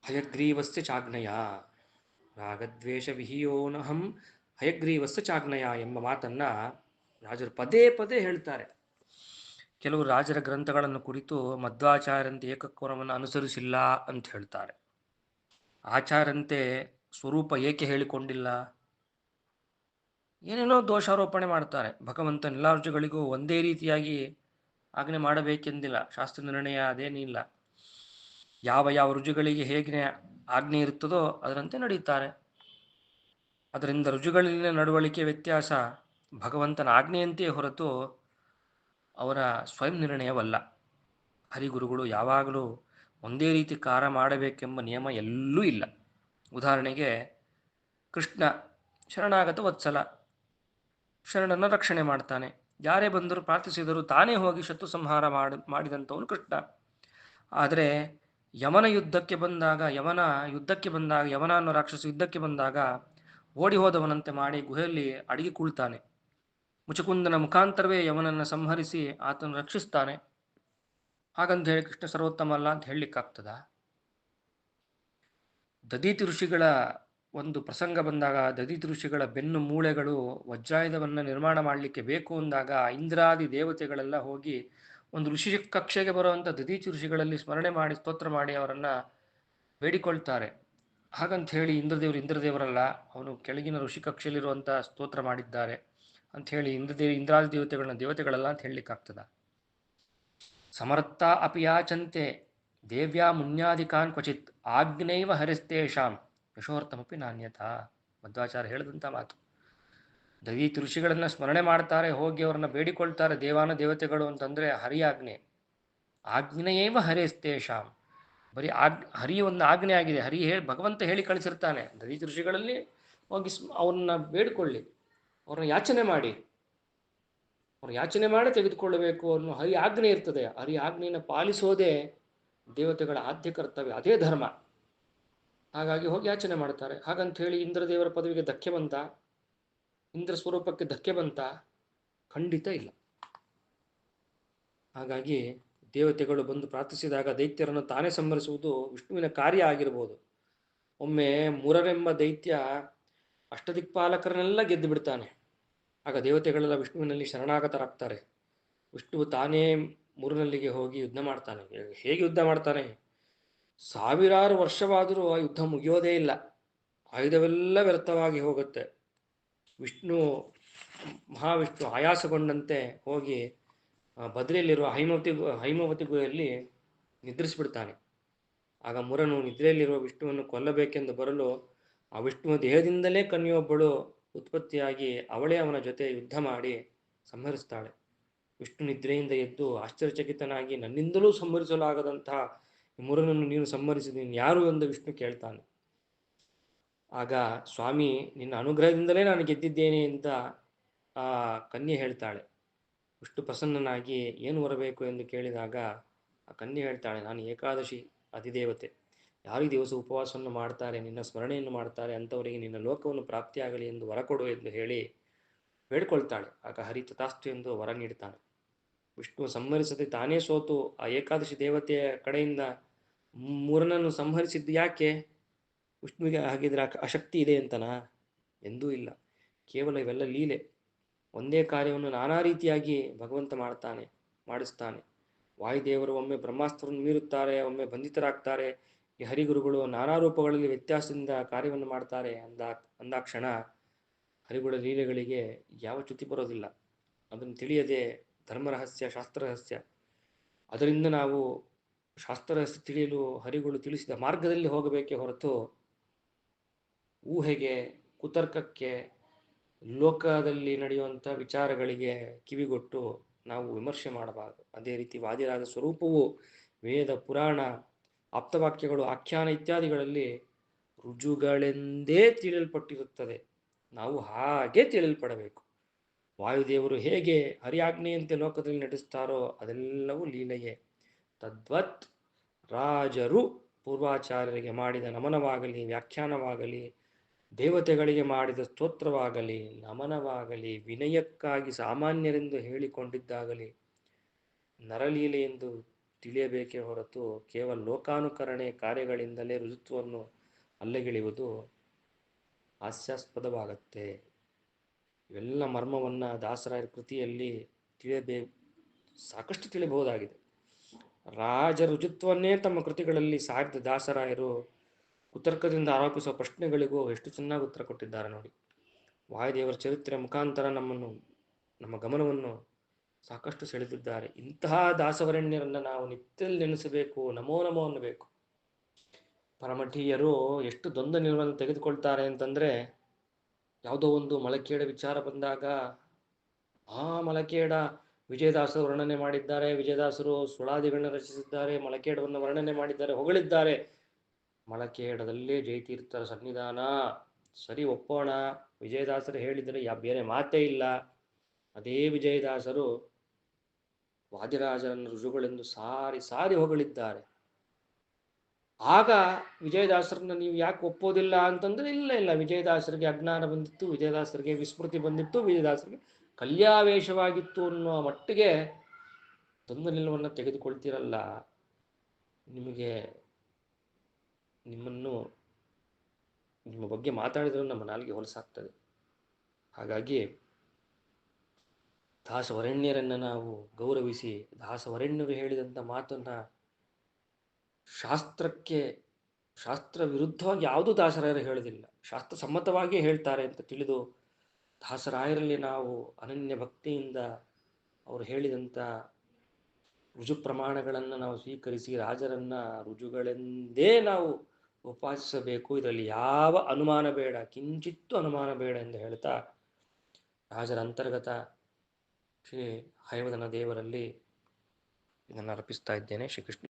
S1: ಹಯಗ್ರೀವಸ್ಯ ಚಾಗ್ನಯ, ರಾಗದ್ವೇಷ ವಿಹಿಯೋನಹಂ ಹಯಗ್ರೀವಸ್ಯ ಚಾಗ್ನಯ ಎಂಬ ಮಾತನ್ನ ರಾಜರು ಪದೇ ಪದೇ ಹೇಳ್ತಾರೆ. ಕೆಲವು ರಾಜರ ಗ್ರಂಥಗಳನ್ನು ಕುರಿತು ಮಧ್ವಾಚಾರ್ಯಂತೆ ಏಕಕೋನವನ್ನು ಅನುಸರಿಸಿಲ್ಲ ಅಂತ ಹೇಳ್ತಾರೆ. ಆಚಾರ್ಯಂತೆ ಸ್ವರೂಪ ಏಕೆ ಹೇಳಿಕೊಂಡಿಲ್ಲ, ಏನೇನೋ ದೋಷಾರೋಪಣೆ ಮಾಡ್ತಾರೆ. ಭಗವಂತನ ಎಲ್ಲ ರುಜುಗಳಿಗೂ ಒಂದೇ ರೀತಿಯಾಗಿ ಆಜ್ಞೆ ಮಾಡಬೇಕೆಂದಿಲ್ಲ, ಶಾಸ್ತ್ರ ನಿರ್ಣಯ ಅದೇನಿಲ್ಲ. ಯಾವ ಯಾವ ರುಜುಗಳಿಗೆ ಹೇಗೆ ಆಜ್ಞೆ ಇರುತ್ತದೋ ಅದರಂತೆ ನಡೆಯುತ್ತಾರೆ. ಅದರಿಂದ ರುಜುಗಳಲ್ಲಿನ ನಡವಳಿಕೆ ವ್ಯತ್ಯಾಸ ಭಗವಂತನ ಆಜ್ಞೆಯಂತೆಯೇ ಹೊರತು ಅವರ ಸ್ವಯಂ ನಿರ್ಣಯವಲ್ಲ. ಹರಿಗುರುಗಳು ಯಾವಾಗಲೂ ಒಂದೇ ರೀತಿ ಕಾರ್ಯ ಮಾಡಬೇಕೆಂಬ ನಿಯಮ ಎಲ್ಲೂ ಇಲ್ಲ. ಉದಾಹರಣೆಗೆ ಕೃಷ್ಣ ಶರಣಾಗತ ವತ್ಸಲ, ಶರಣನ ರಕ್ಷಣೆ ಮಾಡ್ತಾನೆ. ಯಾರೇ ಬಂದರೂ ಪ್ರಾರ್ಥಿಸಿದರೂ ತಾನೇ ಹೋಗಿ ಶತ್ರು ಸಂಹಾರ ಮಾಡಿದಂಥವನು ಕೃಷ್ಣ. ಆದರೆ ಯಮನ ಯುದ್ಧಕ್ಕೆ ಬಂದಾಗ ಯಮನ ಅನ್ನೋ ರಾಕ್ಷಸ ಯುದ್ಧಕ್ಕೆ ಬಂದಾಗ ಓಡಿ ಹೋದವನಂತೆ ಮಾಡಿ ಗುಹೆಯಲ್ಲಿ ಅಡಗಿ ಕುಳ್ತಾನೆ. ಮುಚುಕುಂದನ ಮುಖಾಂತರವೇ ಯಮನನ್ನು ಸಂಹರಿಸಿ ಆತನು ರಕ್ಷಿಸ್ತಾನೆ. ಹಾಗಂತ ಹೇಳಿ ಕೃಷ್ಣ ಸರ್ವೋತ್ತಮ ಅಲ್ಲ ಅಂತ ಹೇಳಲಿಕ್ಕಾಗ್ತದ? ದದೀತಿ ಋಷಿಗಳ ಒಂದು ಪ್ರಸಂಗ ಬಂದಾಗ, ದದೀತಿ ಋಷಿಗಳ ಬೆನ್ನು ಮೂಳೆಗಳು ವಜ್ರಾಯುಧವನ್ನು ನಿರ್ಮಾಣ ಮಾಡಲಿಕ್ಕೆ ಬೇಕು ಅಂದಾಗ ಇಂದ್ರಾದಿ ದೇವತೆಗಳೆಲ್ಲ ಹೋಗಿ ಒಂದು ಋಷಿ ಕಕ್ಷೆಗೆ ಬರುವಂಥ ದದೀತಿ ಋಷಿಗಳಲ್ಲಿ ಸ್ಮರಣೆ ಮಾಡಿ ಸ್ತೋತ್ರ ಮಾಡಿ ಅವರನ್ನು ಬೇಡಿಕೊಳ್ತಾರೆ. ಹಾಗಂತ ಹೇಳಿ ಇಂದ್ರದೇವರಲ್ಲ, ಅವನು ಕೆಳಗಿನ ಋಷಿ ಕಕ್ಷೆಯಲ್ಲಿರುವಂಥ ಸ್ತೋತ್ರ ಮಾಡಿದ್ದಾರೆ ಅಂತ ಹೇಳಿ ಇಂದ್ರಾದಿ ದೇವತೆಗಳಲ್ಲ ಅಂತ ಹೇಳಲಿಕ್ಕಾಗ್ತದ? ಸಮರ್ಥ ಅಪಿಯಾಚಂತೆ ದೇವ್ಯಾ ಮುನ್ಯಾದಿಕಾನ್ ಕ್ವಚಿತ್ ಆಗ್ನೇವ ಹರಿಸ್ತೇಷಾಂ ಯಶೋರ್ಥಮಪಿ ನಾಣ್ಯತಾ. ಮಧ್ವಾಚಾರ್ಯ ಹೇಳಿದಂಥ ಮಾತು. ದದೀತಿ ಋಷಿಗಳನ್ನ ಸ್ಮರಣೆ ಮಾಡ್ತಾರೆ, ಹೋಗಿ ಅವರನ್ನ ಬೇಡಿಕೊಳ್ತಾರೆ ದೇವಾನ ಅಂತಂದ್ರೆ ಹರಿಯ ಆಗ್ನೇಯವ ಹರಿಸ್ತೇಷಾಂ. ಬರೀ ಹರಿಯ ಒಂದು ಆಜ್ಞೆ ಆಗಿದೆ. ಭಗವಂತ ಹೇಳಿ ಕಳಿಸಿರ್ತಾನೆ. ದದೀತಿ ಋಷಿಗಳಲ್ಲಿ ಹೋಗಿ ಅವ್ರನ್ನ ಬೇಡಿಕೊಳ್ಳಿ, ಅವ್ರನ್ನ ಯಾಚನೆ ಮಾಡಿ, ತೆಗೆದುಕೊಳ್ಳಬೇಕು ಅನ್ನೋ ಹರಿ ಆಜ್ಞೆ ಇರ್ತದೆ. ಹರಿ ಆಜ್ಞೆಯನ್ನು ಪಾಲಿಸೋದೇ ದೇವತೆಗಳ ಆದ್ಯ ಕರ್ತವ್ಯ, ಅದೇ ಧರ್ಮ. ಹಾಗಾಗಿ ಹೋಗಿ ಯಾಚನೆ ಮಾಡ್ತಾರೆ. ಹಾಗಂತ ಹೇಳಿ ಇಂದ್ರದೇವರ ಪದವಿಗೆ ಧಕ್ಕೆ ಬಂತ, ಇಂದ್ರ ಸ್ವರೂಪಕ್ಕೆ ಧಕ್ಕೆ ಬಂತ? ಖಂಡಿತ ಇಲ್ಲ. ಹಾಗಾಗಿ ದೇವತೆಗಳು ಬಂದು ಪ್ರಾರ್ಥಿಸಿದಾಗ ದೈತ್ಯರನ್ನು ತಾನೇ ಸಂಹರಿಸುವುದು ವಿಷ್ಣುವಿನ ಕಾರ್ಯ ಆಗಿರ್ಬೋದು. ಒಮ್ಮೆ ಮುರರೆಂಬ ದೈತ್ಯ ಅಷ್ಟದಿಕ್ಪಾಲಕರನ್ನೆಲ್ಲ ಗೆದ್ದು ಬಿಡ್ತಾನೆ. ಆಗ ದೇವತೆಗಳೆಲ್ಲ ವಿಷ್ಣುವಿನಲ್ಲಿ ಶರಣಾಗತರಾಗ್ತಾರೆ. ವಿಷ್ಣುವು ತಾನೇ ಮುರನಲ್ಲಿಗೆ ಹೋಗಿ ಯುದ್ಧ ಮಾಡ್ತಾನೆ. ಹೇಗೆ ಯುದ್ಧ ಮಾಡ್ತಾನೆ? ಸಾವಿರಾರು ವರ್ಷವಾದರೂ ಆ ಯುದ್ಧ ಮುಗಿಯೋದೇ ಇಲ್ಲ. ಆಯುಧವೆಲ್ಲ ವ್ಯರ್ಥವಾಗಿ ಹೋಗುತ್ತೆ. ಮಹಾವಿಷ್ಣು ಆಯಾಸಗೊಂಡಂತೆ ಹೋಗಿ ಬದ್ರಿಯಲ್ಲಿರುವ ಹೈಮವತಿ ಗುಹೆಯಲ್ಲಿ ನಿದ್ರಿಸಿಬಿಡ್ತಾನೆ. ಆಗ ಮುರನು ನಿದ್ರೆಯಲ್ಲಿರುವ ವಿಷ್ಣುವನ್ನು ಕೊಲ್ಲಬೇಕೆಂದು ಬರಲು ಆ ವಿಷ್ಣುವ ದೇಹದಿಂದಲೇ ಕನ್ಯೊಬ್ಬಳು ಉತ್ಪತ್ತಿಯಾಗಿ ಅವಳೇ ಅವನ ಜೊತೆ ಯುದ್ಧ ಮಾಡಿ ಸಂಹರಿಸ್ತಾಳೆ. ವಿಷ್ಣು ನಿದ್ರೆಯಿಂದ ಎದ್ದು ಆಶ್ಚರ್ಯಚಕಿತನಾಗಿ, ನನ್ನಿಂದಲೂ ಸಂಹರಿಸಲಾಗದಂತಹ ಮುರನನ್ನು ನೀನು ಸಂಹರಿಸಿದೀನಿ, ಯಾರು ಎಂದು ವಿಷ್ಣು ಕೇಳ್ತಾನೆ. ಆಗ ಸ್ವಾಮಿ, ನಿನ್ನ ಅನುಗ್ರಹದಿಂದಲೇ ನಾನು ಗೆದ್ದಿದ್ದೇನೆ ಅಂತ ಆ ಕನ್ಯೆ ಹೇಳ್ತಾಳೆ. ವಿಷ್ಣು ಪ್ರಸನ್ನನಾಗಿ ಏನು ಬರಬೇಕು ಎಂದು ಕೇಳಿದಾಗ ಆ ಕನ್ಯೆ ಹೇಳ್ತಾಳೆ, ನಾನು ಏಕಾದಶಿ ಅಧಿದೇವತೆ. ಯಾರು ಈ ದಿವಸ ಉಪವಾಸವನ್ನು ಮಾಡ್ತಾರೆ, ನಿನ್ನ ಸ್ಮರಣೆಯನ್ನು ಮಾಡ್ತಾರೆ, ಅಂಥವರಿಗೆ ನಿನ್ನ ಲೋಕವನ್ನು ಪ್ರಾಪ್ತಿಯಾಗಲಿ ಎಂದು ವರ ಕೊಡು ಎಂದು ಹೇಳಿ ಬೇಡ್ಕೊಳ್ತಾಳೆ. ಆಗ ಹರಿ ತಥಾಸ್ತು ಎಂದು ವರ ನೀಡ್ತಾನೆ. ವಿಷ್ಣು ಸಂಹರಿಸದೆ ತಾನೇ ಸೋತು ಆ ಏಕಾದಶಿ ದೇವತೆಯ ಕಡೆಯಿಂದ ಮುರನನ್ನು ಸಂಹರಿಸಿದ್ದು ಯಾಕೆ? ವಿಷ್ಣುವಿಗೆ ಹಾಗಿದ್ರೆ ಅಶಕ್ತಿ ಇದೆ ಅಂತನಾ? ಎಂದೂ ಇಲ್ಲ. ಕೇವಲ ಇವೆಲ್ಲ ಲೀಲೆ. ಒಂದೇ ಕಾರ್ಯವನ್ನು ನಾನಾ ರೀತಿಯಾಗಿ ಭಗವಂತ ಮಾಡಿಸ್ತಾನೆ. ವಾಯುದೇವರು ಒಮ್ಮೆ ಬ್ರಹ್ಮಾಸ್ತ್ರವನ್ನು ಮೀರುತ್ತಾರೆ, ಒಮ್ಮೆ ಬಂಧಿತರಾಗ್ತಾರೆ. ಈ ಹರಿಗುರುಗಳು ನಾನಾ ರೂಪಗಳಲ್ಲಿ ವ್ಯತ್ಯಾಸದಿಂದ ಕಾರ್ಯವನ್ನು ಮಾಡ್ತಾರೆ ಅಂದಾಕ್ಷಣ ಹರಿಗುಳ ಲೀಲೆಗಳಿಗೆ ಯಾವ ಚ್ಯುತಿ ಬರೋದಿಲ್ಲ. ಅದನ್ನು ತಿಳಿಯದೆ ಧರ್ಮರಹಸ್ಯ, ಶಾಸ್ತ್ರರಹಸ್ಯ, ಅದರಿಂದ ನಾವು ಶಾಸ್ತ್ರರಹಸ್ಯ ತಿಳಿಯಲು ಹರಿಗಳು ತಿಳಿಸಿದ ಮಾರ್ಗದಲ್ಲಿ ಹೋಗಬೇಕೇ ಹೊರತು ಊಹೆಗೆ, ಕುತರ್ಕಕ್ಕೆ, ಲೋಕದಲ್ಲಿ ನಡೆಯುವಂಥ ವಿಚಾರಗಳಿಗೆ ಕಿವಿಗೊಟ್ಟು ನಾವು ವಿಮರ್ಶೆ ಮಾಡಬಾರದು. ಅದೇ ರೀತಿ ವಾದಿರಾಜ ಸ್ವರೂಪವು ವೇದ, ಪುರಾಣ, ಆಪ್ತವಾಕ್ಯಗಳು, ಆಖ್ಯಾನ ಇತ್ಯಾದಿಗಳಲ್ಲಿ ರುಜುಗಳೆಂದೇ ತಿಳಿಯಲ್ಪಟ್ಟಿರುತ್ತದೆ. ನಾವು ಹಾಗೆ ತಿಳಿಯಲ್ಪಡಬೇಕು. ವಾಯುದೇವರು ಹೇಗೆ ಹರಿಯಾಜ್ಞೆಯಂತೆ ಲೋಕದಲ್ಲಿ ನಡೆಸ್ತಾರೋ ಅದೆಲ್ಲವೂ ಲೀಲೆಯೇ. ತದ್ವತ್ ರಾಜರು ಪೂರ್ವಾಚಾರ್ಯರಿಗೆ ಮಾಡಿದ ನಮನವಾಗಲಿ, ವ್ಯಾಖ್ಯಾನವಾಗಲಿ, ದೇವತೆಗಳಿಗೆ ಮಾಡಿದ ಸ್ತೋತ್ರವಾಗಲಿ, ನಮನವಾಗಲಿ, ವಿನಯಕ್ಕಾಗಿ ಸಾಮಾನ್ಯರೆಂದು ಹೇಳಿಕೊಂಡಿದ್ದಾಗಲಿ ನರಲೀಲೆ ಎಂದು ತಿಳಿಯಬೇಕೇ ಹೊರತು ಕೇವಲ ಲೋಕಾನುಕರಣೆ ಕಾರ್ಯಗಳಿಂದಲೇ ರುಜುತ್ವವನ್ನು ಅಲ್ಲಗೆಳೆಯುವುದು ಹಾಸ್ಯಾಸ್ಪದವಾಗತ್ತೆ. ಇವೆಲ್ಲ ಮರ್ಮವನ್ನು ದಾಸರಾಯರ ಕೃತಿಯಲ್ಲಿ ಸಾಕಷ್ಟು ತಿಳಿಯಬಹುದಾಗಿದೆ. ರಾಜ ರುಜುತ್ವನ್ನೇ ತಮ್ಮ ಕೃತಿಗಳಲ್ಲಿ ಸಾರಿದ ದಾಸರಾಯರು ಕುತರ್ಕದಿಂದ ಆರೋಪಿಸುವ ಪ್ರಶ್ನೆಗಳಿಗೂ ಎಷ್ಟು ಚೆನ್ನಾಗಿ ಉತ್ತರ ಕೊಟ್ಟಿದ್ದಾರೆ ನೋಡಿ. ವಾಯುದೇವರ ಚರಿತ್ರೆ ಮುಖಾಂತರ ನಮ್ಮ ಗಮನವನ್ನು ಸಾಕಷ್ಟು ಸೆಳೆದಿದ್ದಾರೆ. ಇಂತಹ ದಾಸವರಣ್ಯರನ್ನು ನಾವು ನಿತ್ಯದಲ್ಲಿ ನೆನೆಸಬೇಕು, ನಮೋ ನಮೋ ಅನ್ನಬೇಕು. ಪರಮಠೀಯರು ಎಷ್ಟು ದ್ವಂದ್ವ ನಿಲುವನ್ನು ತೆಗೆದುಕೊಳ್ತಾರೆ ಅಂತಂದರೆ, ಯಾವುದೋ ಒಂದು ಮಲಕೇಡ ವಿಚಾರ ಬಂದಾಗ ಆ ಮಲಕೇಡ ವಿಜಯದಾಸರು ವರ್ಣನೆ ಮಾಡಿದ್ದಾರೆ, ವಿಜಯದಾಸರು ಸುಳಾದಿಗಳನ್ನ ರಚಿಸಿದ್ದಾರೆ, ಮಲಕೇಡವನ್ನು ವರ್ಣನೆ ಮಾಡಿದ್ದಾರೆ, ಹೊಗಳಿದ್ದಾರೆ. ಮಲಕೇಡದಲ್ಲೇ ಜಯತೀರ್ಥರ ಸನ್ನಿಧಾನ, ಸರಿ ಒಪ್ಪೋಣ, ವಿಜಯದಾಸರು ಹೇಳಿದರೆ ಬೇರೆ ಮಾತೇ ಇಲ್ಲ. ಅದೇ ವಿಜಯದಾಸರು ವಾದಿರಾಜರನ್ನು ರುಜುಗಳೆಂದು ಸಾರಿ ಸಾರಿ ಹೊಗಳಿದ್ದಾರೆ. ಆಗ ವಿಜಯದಾಸರನ್ನ ನೀವು ಯಾಕೆ ಒಪ್ಪೋದಿಲ್ಲ ಅಂತಂದ್ರೆ, ಇಲ್ಲ ವಿಜಯದಾಸರಿಗೆ ಅಜ್ಞಾನ ಬಂದಿತ್ತು, ವಿಜಯದಾಸರಿಗೆ ವಿಸ್ಮೃತಿ ಬಂದಿತ್ತು, ವಿಜಯದಾಸರಿಗೆ ಕಲ್ಯಾವೇಶವಾಗಿತ್ತು ಅನ್ನುವ ಮಟ್ಟಿಗೆ ದ್ವಂದ್ವ ನಿಲುವನ್ನು ತೆಗೆದುಕೊಳ್ತಿರಲ್ಲ. ನಿಮ್ಮ ಬಗ್ಗೆ ಮಾತಾಡಿದರೂ ನಮ್ಮ ನಾಲಿಗೆ ಹೊಲಸಾಗ್ತದೆ. ಹಾಗಾಗಿ ದಾಸವರಣ್ಯರನ್ನು ನಾವು ಗೌರವಿಸಿ, ದಾಸವರಣ್ಯರು ಹೇಳಿದಂಥ ಮಾತನ್ನು ಶಾಸ್ತ್ರ ವಿರುದ್ಧವಾಗಿ ಯಾವುದೂ ದಾಸರಾಯರು ಹೇಳೋದಿಲ್ಲ, ಶಾಸ್ತ್ರ ಸಮ್ಮತವಾಗಿಯೇ ಹೇಳ್ತಾರೆ ಅಂತ ತಿಳಿದು ದಾಸರಾಯರಲ್ಲಿ ನಾವು ಅನನ್ಯ ಭಕ್ತಿಯಿಂದ ಅವರು ಹೇಳಿದಂಥ ರುಜು ಪ್ರಮಾಣಗಳನ್ನು ನಾವು ಸ್ವೀಕರಿಸಿ ರಾಜರನ್ನ ರುಜುಗಳೆಂದೇ ನಾವು ಉಪಾಸಿಸಬೇಕು. ಇದರಲ್ಲಿ ಯಾವ ಅನುಮಾನ ಬೇಡ, ಕಿಂಚಿತ್ತೂ ಅನುಮಾನ ಬೇಡ ಎಂದು ಹೇಳ್ತಾ ರಾಜರ ಅಂತರ್ಗತ ಶ್ರೀ ಹಯವದನ ದೇವರಲ್ಲಿ ಇದನ್ನು ಅರ್ಪಿಸ್ತಾ ಇದ್ದೇನೆ. ಶ್ರೀಕೃಷ್ಣ.